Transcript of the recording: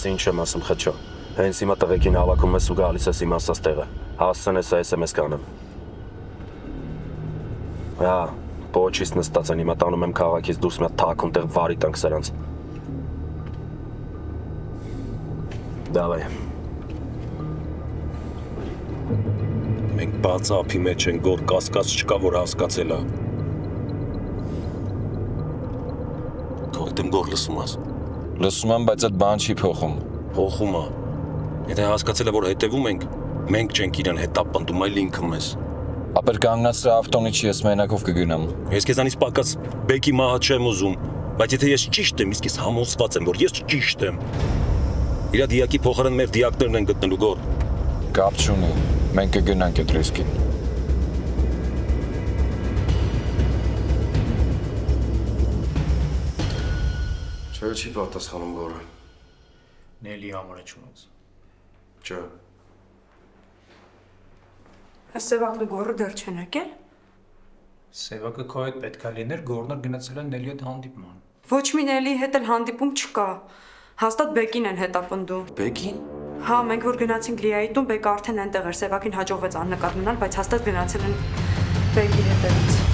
Ես ինչ եմ ասում, խճո։ Հենց հիմա տղեկին հավաքում ես ու գալիս ես իմ ասած տեղը։ Հասցնես SMS կանեմ։ Հա, պոչից նստած են, հիմա տանում եմ քաղաքից դուրս մի հատ թաքուն տեղ վարի տանք սրանց։ Դավայ։ Մենք բաց ափի մեջ են, գոր կասկած չկա, որ հասկացել է։ Թողտեմ գոր լսում ես։ Լսում եմ, բայց այդ բան չի փոխում։ Փոխում է։ Եթե հասկացել է, որ հետևում ենք, մենք չենք իրան հետապնդում, այլ ինքը մեզ։ Ապեր կանգնացրա ավտոնի չի, ես մենակով կգնամ։ Ես քեզանից պակաս բեկի մահը չեմ ուզում, բայց եթե ես ճիշտ եմ, իսկ ես համոզված եմ, որ ես ճիշտ եմ։ Իրա դիակի փոխարեն մեր դիակներն են գտնելու գոր։ Կապ չունի, մենք կգնանք այդ ռիսկին։ Չէ, չի պատասխանում գորը։ Նելի համար է չունես։ Չէ։ Սևակը գորը դեռ չեն եկել։ Սևակը քո հետ պետքա լիներ, գորնը գնացել են Նելի հետ հանդիպման։ Ոչ մի Նելի հետ էլ հանդիպում չկա։ Հաստատ Բեկին են հետապնդում։ Բեկին։ Հա, մենք որ գնացինք Լիայի տուն, Բեկը արդեն այնտեղ էր, Սևակին հաջողվեց աննկատ մնալ, բայց հաստատ գնացել են Բեկի հետևից։